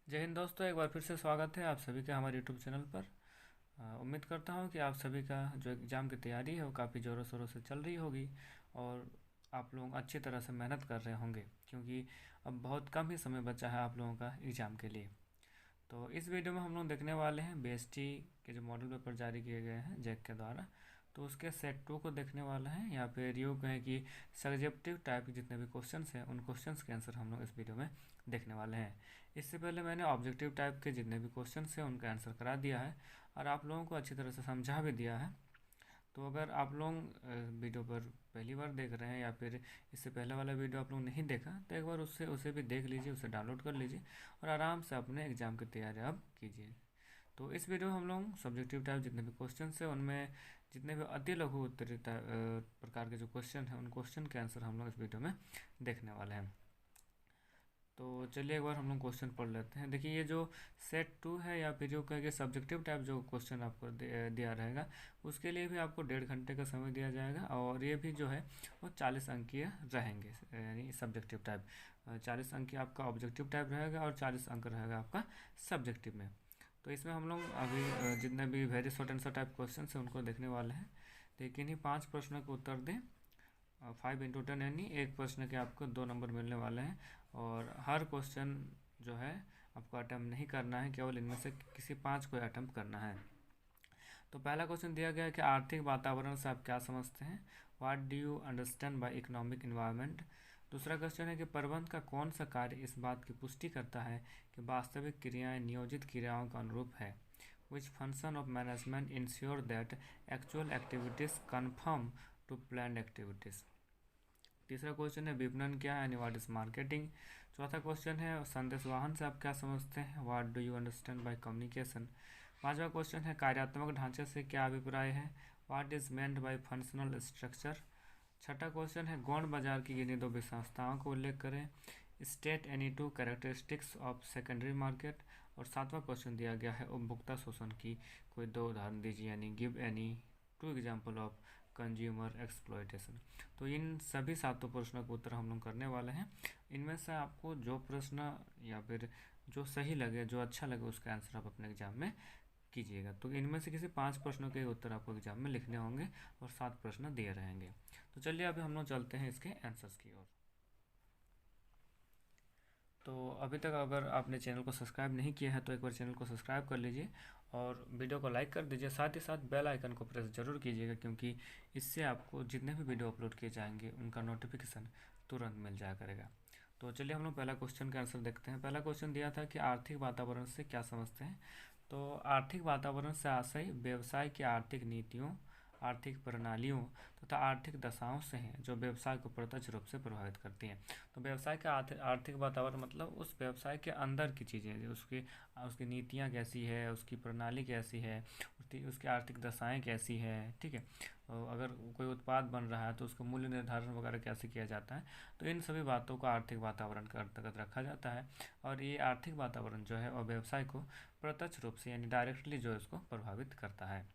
जय हिंद दोस्तों, एक बार फिर से स्वागत है आप सभी का हमारे यूट्यूब चैनल पर। उम्मीद करता हूँ कि आप सभी का जो एग्ज़ाम की तैयारी है वो काफ़ी ज़ोरों शोरों से चल रही होगी और आप लोग अच्छी तरह से मेहनत कर रहे होंगे, क्योंकि अब बहुत कम ही समय बचा है आप लोगों का एग्ज़ाम के लिए। तो इस वीडियो में हम लोग देखने वाले हैं बीएसटी के जो मॉडल पेपर जारी किए गए हैं जैक के द्वारा, तो उसके सेट 2 को देखने वाले हैं, या फिर यूँ कहें कि सब्जेक्टिव टाइप के जितने भी क्वेश्चंस हैं उन क्वेश्चंस के आंसर हम लोग इस वीडियो में देखने वाले हैं। इससे पहले मैंने ऑब्जेक्टिव टाइप के जितने भी क्वेश्चंस हैं उनका आंसर करा दिया है और आप लोगों को अच्छी तरह से समझा भी दिया है। तो अगर आप लोग वीडियो पर पहली बार देख रहे हैं या फिर इससे पहले वाला वीडियो आप लोग नहीं देखा, तो एक बार उसे भी देख लीजिए, उसे डाउनलोड कर लीजिए और आराम से अपने एग्ज़ाम की तैयारी अब कीजिए। तो इस वीडियो में हम लोग सब्जेक्टिव टाइप जितने भी क्वेश्चन हैं उनमें जितने भी अति लघु उत्तरीय प्रकार के जो क्वेश्चन हैं उन क्वेश्चन के आंसर हम लोग इस वीडियो में देखने वाले हैं। तो चलिए एक बार हम लोग क्वेश्चन पढ़ लेते हैं। देखिए, ये जो सेट 2 है या फिर जो कहेंगे सब्जेक्टिव टाइप जो क्वेश्चन आपको दिया रहेगा, उसके लिए भी आपको 1.5 घंटे का समय दिया जाएगा और ये भी जो है वो 40 अंकीय रहेंगे, यानी सब्जेक्टिव टाइप 40 अंक आपका ऑब्जेक्टिव टाइप रहेगा और 40 अंक रहेगा आपका सब्जेक्टिव में। तो इसमें हम लोग अभी जितने भी very short answer type question हैं उनको देखने वाले हैं। लेकिन ही 5 प्रश्नों के उत्तर दें, 5 × 10, यानी एक प्रश्न के आपको 2 नंबर मिलने वाले हैं और हर क्वेश्चन जो है आपको अटैम्प्ट नहीं करना है, केवल इनमें से किसी 5 को अटैम्प्ट करना है। तो पहला क्वेश्चन दिया गया है कि आर्थिक वातावरण से आप क्या समझते हैं, what do you understand bye economic environment. दूसरा क्वेश्चन है कि प्रबंध का कौन सा कार्य इस बात की पुष्टि करता है कि वास्तविक क्रियाएं नियोजित क्रियाओं का अनुरूप है, which function of management ensure that actual activities confirm to planned activities. तीसरा क्वेश्चन है विपणन क्या है, यानी व्हाट इज मार्केटिंग। चौथा क्वेश्चन है संदेशवाहन से आप क्या समझते हैं, what do you understand by communication. पांचवा क्वेश्चन है कार्यात्मक ढांचे से क्या अभिप्राय है, what is meant by functional structure. छठा क्वेश्चन है गौण बाजार की गिनी दो विशेषताओं को उल्लेख करें, state any two characteristics of secondary market. और सातवां क्वेश्चन दिया गया है उपभोक्ता शोषण की कोई 2 उदाहरण दीजिए, यानी give any 2 example of consumer exploitation. तो इन सभी 7 प्रश्नों का उत्तर हम लोग करने वाले हैं। इनमें से आपको जो प्रश्न या फिर जो सही लगे, जो अच्छा लगे, उसका आंसर आप अपने एग्जाम में कीजिएगा। तो इनमें से किसी 5 प्रश्नों के उत्तर आपको एग्जाम में लिखने होंगे और 7 प्रश्न दिए रहेंगे। तो चलिए अभी हम लोग चलते हैं इसके आंसर्स की ओर। तो अभी तक अगर आपने चैनल को सब्सक्राइब नहीं किया है तो एक बार चैनल को सब्सक्राइब कर लीजिए और वीडियो को लाइक कर दीजिए, साथ ही साथ बेल आइकन को प्रेस जरूर कीजिएगा, क्योंकि इससे आपको जितने भी वीडियो अपलोड किए जाएंगे उनका नोटिफिकेशन तुरंत मिल जाया करेगा। तो चलिए हम लोग पहला क्वेश्चन का आंसर देखते हैं। पहला क्वेश्चन दिया था कि आर्थिक वातावरण से क्या समझते हैं। तो आर्थिक वातावरण से आशय व्यवसाय की आर्थिक नीतियों, आर्थिक प्रणालियों तथा आर्थिक दशाओं से हैं जो व्यवसाय को प्रत्यक्ष रूप से प्रभावित करती हैं। तो व्यवसाय का आर्थिक वातावरण मतलब उस व्यवसाय के अंदर की चीज़ें, उसकी उसकी नीतियाँ कैसी है, उसकी प्रणाली कैसी है, उसकी आर्थिक दशाएं कैसी है, ठीक है। और अगर कोई उत्पाद बन रहा है तो उसका मूल्य निर्धारण वगैरह कैसे किया जाता है, तो इन सभी बातों को आर्थिक वातावरण के अंतर्गत रखा जाता है। और ये आर्थिक वातावरण जो है और व्यवसाय को प्रत्यक्ष रूप से यानी डायरेक्टली जो है उसको प्रभावित करता है।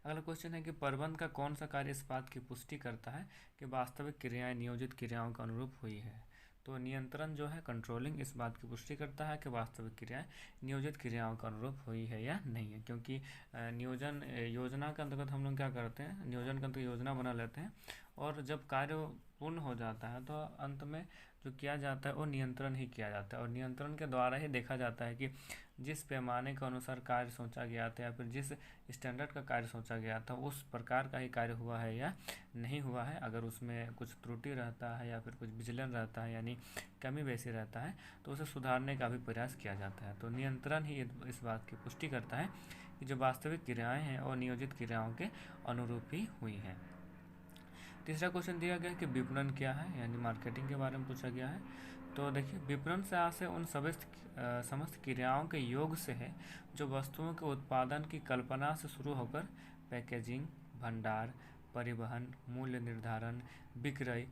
अगला क्वेश्चन है कि प्रबंध का कौन सा कार्य इस बात की पुष्टि करता है कि वास्तविक क्रियाएं नियोजित क्रियाओं के अनुरूप हुई है। तो नियंत्रण जो है, कंट्रोलिंग, इस बात की पुष्टि करता है कि वास्तविक क्रियाएं नियोजित क्रियाओं के अनुरूप हुई है या नहीं है, क्योंकि नियोजन योजना के अंतर्गत हम लोग क्या करते हैं, नियोजन के अंतर्गत योजना बना लेते हैं और जब कार्य पूर्ण हो जाता है तो अंत में जो किया जाता है वो नियंत्रण ही किया जाता है और नियंत्रण के द्वारा ही देखा जाता है कि जिस पैमाने के अनुसार कार्य सोचा गया था या फिर जिस स्टैंडर्ड का कार्य सोचा गया था उस प्रकार का ही कार्य हुआ है या नहीं हुआ है। अगर उसमें कुछ त्रुटि रहता है या फिर कुछ विचलन रहता है, यानी कमी बेसी रहता है, तो उसे सुधारने का भी प्रयास किया जाता है। तो नियंत्रण ही इस बात की पुष्टि करता है कि जो वास्तविक क्रियाएं हैं और नियोजित क्रियाओं के अनुरूप ही हुई हैं। तीसरा क्वेश्चन दिया गया है कि विपणन क्या है, यानी मार्केटिंग के बारे में पूछा गया है। तो देखिए, विपणन से आशय उन समस्त क्रियाओं के योग से है जो वस्तुओं के उत्पादन की कल्पना से शुरू होकर पैकेजिंग, भंडार, परिवहन, मूल्य निर्धारण, विक्रय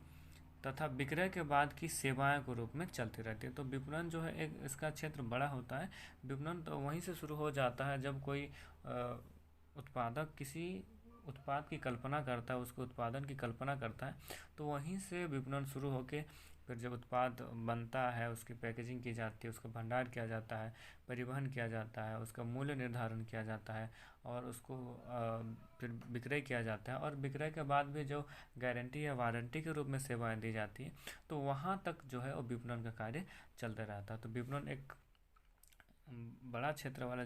तथा विक्रय के बाद की सेवाएं के रूप में चलती रहती है। तो विपणन जो है एक इसका क्षेत्र बड़ा होता है। विपणन तो वहीं से शुरू हो जाता है जब कोई उत्पादक किसी उत्पाद की कल्पना करता है, उसके उत्पादन की कल्पना करता है, तो वहीं से विपणन शुरू होकर फिर जब उत्पाद बनता है, उसकी पैकेजिंग की जाती है, उसका भंडार किया जाता है, परिवहन किया जाता है, उसका मूल्य निर्धारण किया जाता है और उसको फिर विक्रय किया जाता है, और विक्रय के बाद भी जो गारंटी या वारंटी के रूप में सेवाएं दी जाती है, तो वहाँ तक जो है वो विपणन का कार्य चलता रहता है। तो विपणन एक बड़ा क्षेत्र वाला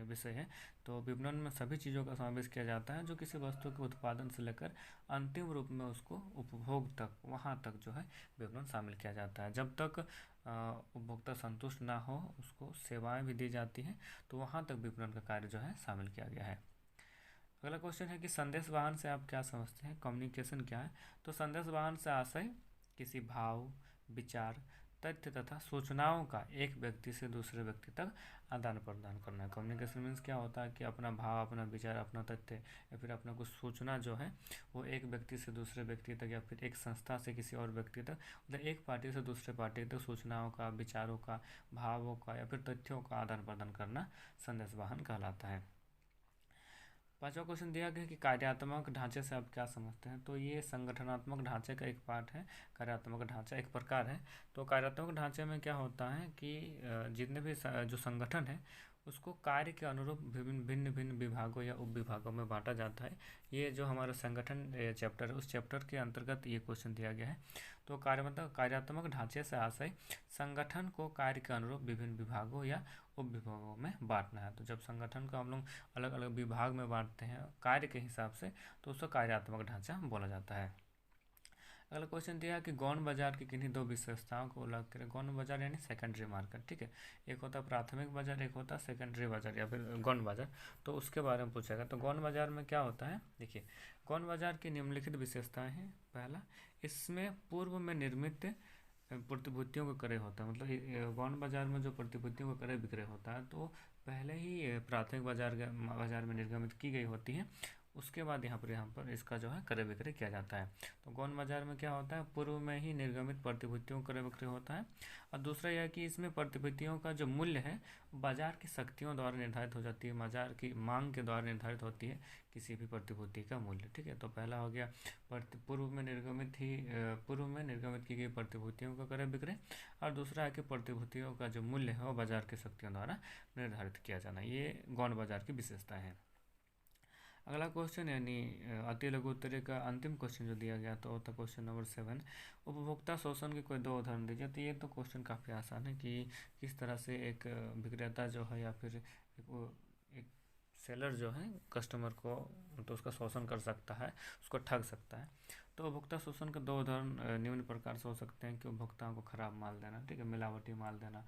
विषय है। तो विपणन में सभी चीज़ों का समावेश किया जाता है जो किसी वस्तु के उत्पादन से लेकर अंतिम रूप में उसको उपभोग तक, वहाँ तक जो है विपणन शामिल किया जाता है। जब तक उपभोक्ता संतुष्ट ना हो, उसको सेवाएं भी दी जाती हैं, तो वहाँ तक विपणन का कार्य जो है शामिल किया गया है। अगला क्वेश्चन है कि संदेश वाहन से आप क्या समझते हैं, कम्युनिकेशन क्या है। तो संदेश वाहन से आशय किसी भाव, विचार, तथ्य तथा सूचनाओं का एक व्यक्ति से दूसरे व्यक्ति तक आदान प्रदान करना है। कम्युनिकेशन मीन्स क्या होता है कि अपना भाव, अपना विचार, अपना तथ्य या फिर अपना कुछ सूचना जो है वो एक व्यक्ति से दूसरे व्यक्ति तक या फिर एक संस्था से किसी और व्यक्ति तक, मतलब एक पार्टी से दूसरे पार्टी तक सूचनाओं का, विचारों का, भावों का या फिर तथ्यों का आदान प्रदान करना संदेश वाहन कहलाता है। पांचवा क्वेश्चन दिया गया कि कार्यात्मक ढांचे से आप क्या समझते हैं। तो ये संगठनात्मक ढांचे का एक पार्ट है, कार्यात्मक ढांचा एक प्रकार है। तो कार्यात्मक ढांचे में क्या होता है कि जितने भी जो संगठन है उसको कार्य के अनुरूप विभिन्न भिन्न भिन्न विभागों या उप विभागों में बांटा जाता है। ये जो हमारा संगठन चैप्टर है, उस चैप्टर के अंतर्गत ये क्वेश्चन दिया गया है। तो मतलब कार्यात्मक ढांचे से आशय संगठन को कार्य के अनुरूप विभिन्न विभागों या उप विभागों में बांटना है। तो जब संगठन को हम लोग अलग अलग विभाग में बांटते हैं कार्य के हिसाब से, तो उसको कार्यात्मक ढांचा बोला जाता है। अगला क्वेश्चन दिया है कि गौण बाजार की किन्हीं दो विशेषताओं को उल्लेख करें। गौण बाजार यानी सेकेंडरी मार्केट, ठीक है। एक होता है प्राथमिक बाजार, एक होता है सेकेंडरी बाजार या फिर गौण बाजार। तो उसके बारे में पूछेगा। तो गौण बाजार में क्या होता है, देखिए गौण बाजार की निम्नलिखित विशेषताएं हैं। पहला, इसमें पूर्व में निर्मित प्रतिभूतियों का क्रय होता है। मतलब गौण बाजार में जो प्रतिभूतियों का क्रय विक्रय होता है तो पहले ही प्राथमिक बाजार में निर्गमित की गई होती है, उसके बाद यहाँ पर इसका जो है क्रय विक्रय किया जाता है। तो गौण बाजार में क्या होता है, पूर्व में ही निर्गमित प्रतिभूतियों का क्रय विक्रय होता है। और दूसरा यह कि इसमें प्रतिभूतियों का जो मूल्य है बाजार की शक्तियों द्वारा निर्धारित हो जाती है, बाजार की मांग के द्वारा निर्धारित होती है किसी भी प्रतिभूति का मूल्य, ठीक है। तो पहला हो गया पूर्व में निर्गमित की गई प्रतिभूतियों का क्रय विक्रय, और दूसरा है कि प्रतिभूतियों का जो मूल्य है वो बाजार की शक्तियों द्वारा निर्धारित किया जाना। ये गौण बाजार की विशेषताएं हैं। अगला क्वेश्चन यानी अति लघु उत्तरीय का अंतिम क्वेश्चन जो दिया गया तो होता क्वेश्चन नंबर 7, उपभोक्ता शोषण के कोई दो उदाहरण दीजिए। तो ये तो क्वेश्चन काफ़ी आसान है कि किस तरह से एक विक्रेता जो है या फिर एक सेलर जो है कस्टमर को तो उसका शोषण कर सकता है, उसको ठग सकता है। तो उपभोक्ता शोषण के दो उदाहरण निम्न प्रकार से हो सकते हैं कि उपभोक्ताओं को खराब माल देना, ठीक है, मिलावटी माल देना,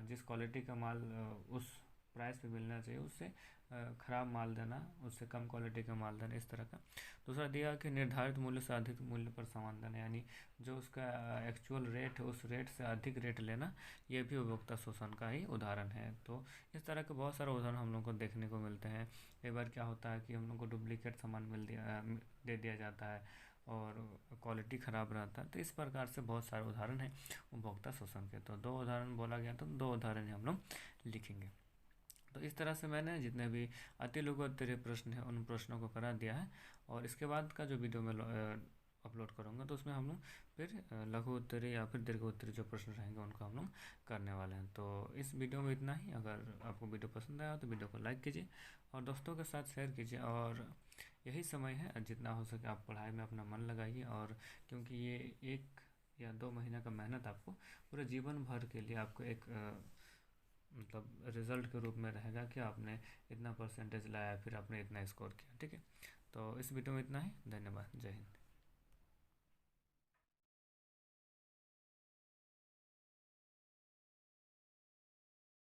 जिस क्वालिटी का माल उस प्राइस पे मिलना चाहिए उससे ख़राब माल देना, उससे कम क्वालिटी का माल देना, इस तरह का। दूसरा दिया कि निर्धारित मूल्य से अधिक मूल्य पर सामान देना, यानी जो उसका एक्चुअल रेट है उस रेट से अधिक रेट लेना, ये भी उपभोक्ता शोषण का ही उदाहरण है। तो इस तरह के बहुत सारे उदाहरण हम लोग को देखने को मिलते हैं। कई बार क्या होता है कि हम लोग को डुप्लीकेट सामान दे दिया जाता है और क्वालिटी ख़राब रहता है। तो इस प्रकार से बहुत सारे उदाहरण हैं उपभोक्ता शोषण के। तो दो उदाहरण बोला गया, तो दो उदाहरण हम लोग लिखेंगे। तो इस तरह से मैंने जितने भी अति लघु उत्तरीय प्रश्न हैं उन प्रश्नों को करा दिया है, और इसके बाद का जो वीडियो मैं अपलोड करूँगा तो उसमें हम लोग फिर लघु उत्तरीय या फिर दीर्घ उत्तरीय जो प्रश्न रहेंगे उनको हम लोग करने वाले हैं। तो इस वीडियो में इतना ही। अगर आपको वीडियो पसंद आया तो वीडियो को लाइक कीजिए और दोस्तों के साथ शेयर कीजिए। और यही समय है, जितना हो सके आप पढ़ाई में अपना मन लगाइए, और क्योंकि ये 1 या 2 महीना का मेहनत आपको पूरे जीवन भर के लिए आपको एक मतलब रिज़ल्ट के रूप में रहेगा कि आपने इतना परसेंटेज लाया, फिर आपने इतना स्कोर किया, ठीक है। तो इस वीडियो में इतना ही। धन्यवाद। जय हिंद।